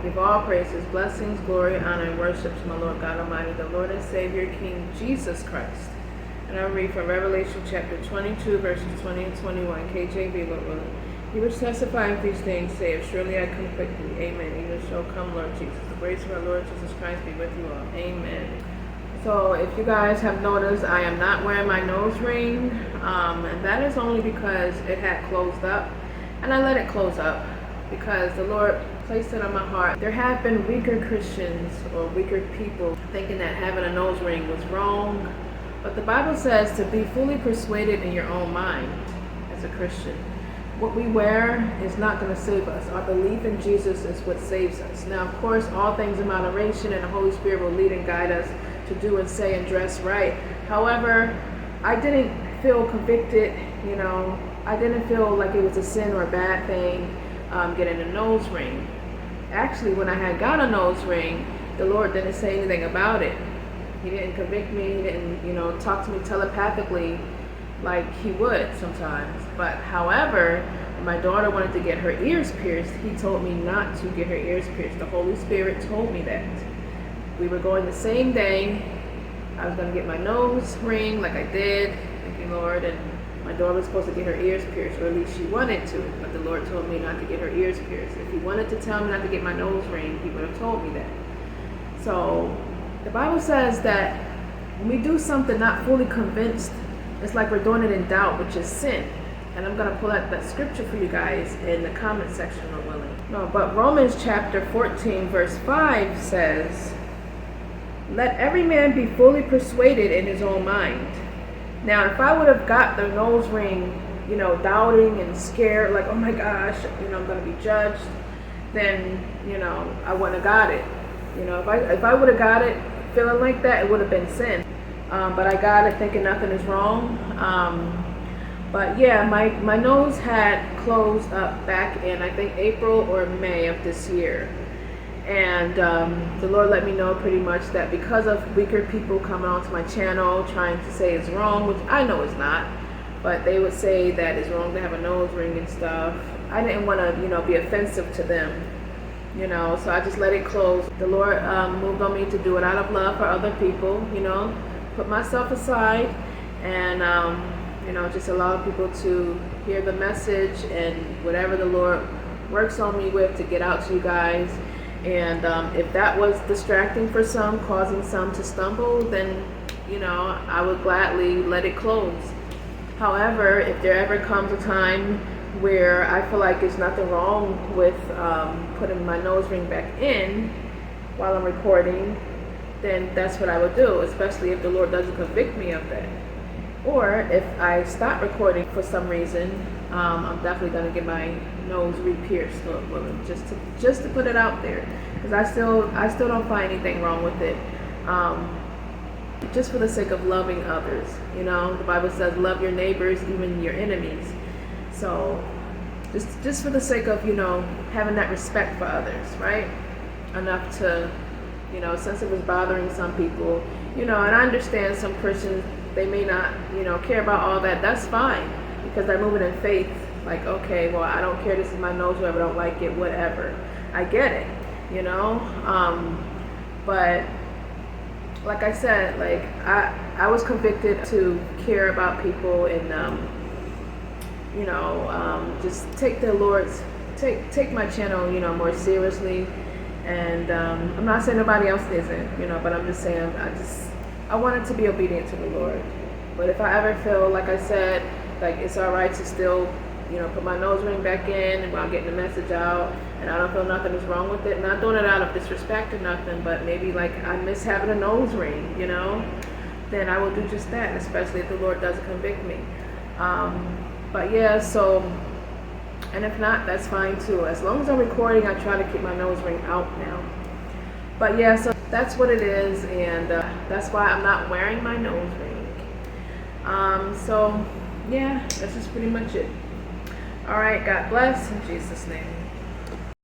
Give all praises, blessings, glory, honor, and worship to my Lord God Almighty, the Lord and Savior, King Jesus Christ. And I'll read from Revelation chapter 22, verses 20 and 21, KJV, Lord willing. He which testifieth these things saith, surely I come quickly. Amen. Even so come, Lord Jesus. The grace of our Lord Jesus Christ be with you all. Amen. So if you guys have noticed, I am not wearing my nose ring. And that is only because it had closed up. And I let it close up because the Lord placed it on my heart. There have been weaker Christians or weaker people thinking that having a nose ring was wrong. But the Bible says to be fully persuaded in your own mind as a Christian. What we wear is not going to save us. Our belief in Jesus is what saves us. Now, of course, all things in moderation, and the Holy Spirit will lead and guide us to do and say and dress right. However, I didn't feel convicted, I didn't feel like it was a sin or a bad thing getting a nose ring. Actually, when I had got a nose ring, the Lord didn't say anything about it. He didn't convict me. He didn't, talk to me telepathically like he would sometimes. But however, when my daughter wanted to get her ears pierced, he told me not to get her ears pierced. The Holy Spirit told me that. We were going the same day. I was going to get my nose ring like I did. Thank you, Lord. And my daughter was supposed to get her ears pierced, or at least she wanted to. But the Lord told me not to get her ears pierced. If he wanted to tell me not to get my nose ring, he would have told me that. So the Bible says that when we do something not fully convinced, it's like we're doing it in doubt, which is sin. And I'm going to pull out that scripture for you guys in the comment section, Lord willing. No, but Romans chapter 14, verse 5 says, let every man be fully persuaded in his own mind. Now, if I would have got the nose ring, doubting and scared, like, oh my gosh, I'm going to be judged, then, I wouldn't have got it. If I would have got it feeling like that, it would have been sin. But I got it thinking nothing is wrong. But yeah, my nose had closed up back in, I think, April or May of this year. And the Lord let me know pretty much that because of weaker people coming onto my channel trying to say it's wrong, which I know is not, but they would say that it's wrong to have a nose ring and stuff. I didn't want to, be offensive to them, so I just let it close. The Lord moved on me to do it out of love for other people, put myself aside and, just allow people to hear the message and whatever the Lord works on me with to get out to you guys. And if that was distracting for some, causing some to stumble, then, I would gladly let it close. However, if there ever comes a time where I feel like there's nothing wrong with putting my nose ring back in while I'm recording, then that's what I would do, especially if the Lord doesn't convict me of that. Or if I stop recording for some reason, I'm definitely going to get my nose re-pierced, Lord willing, just to put it out there, because I still don't find anything wrong with it, just for the sake of loving others. The Bible says love your neighbors, even your enemies. So just for the sake of having that respect for others, right? Enough to since it was bothering some people, and I understand some Christians, they may not care about all that. That's fine, because they're moving in faith. Like, okay, well, I don't care, this is my nose, whoever don't like it, whatever. I get it, but like I said, like I was convicted to care about people and just take the Lord's take my channel more seriously. And I'm not saying nobody else isn't, but I'm just saying I wanted to be obedient to the Lord. But if I ever feel, like I said, like it's all right to still put my nose ring back in while I'm getting the message out, and I don't feel nothing is wrong with it, not doing it out of disrespect or nothing, but maybe like I miss having a nose ring, then I will do just that, especially if the Lord doesn't convict me. But yeah, so, and if not, that's fine too. As long as I'm recording, I try to keep my nose ring out now. But yeah, so that's what it is, and that's why I'm not wearing my nose ring. So yeah, that's just pretty much it. All right, God bless in Jesus' name.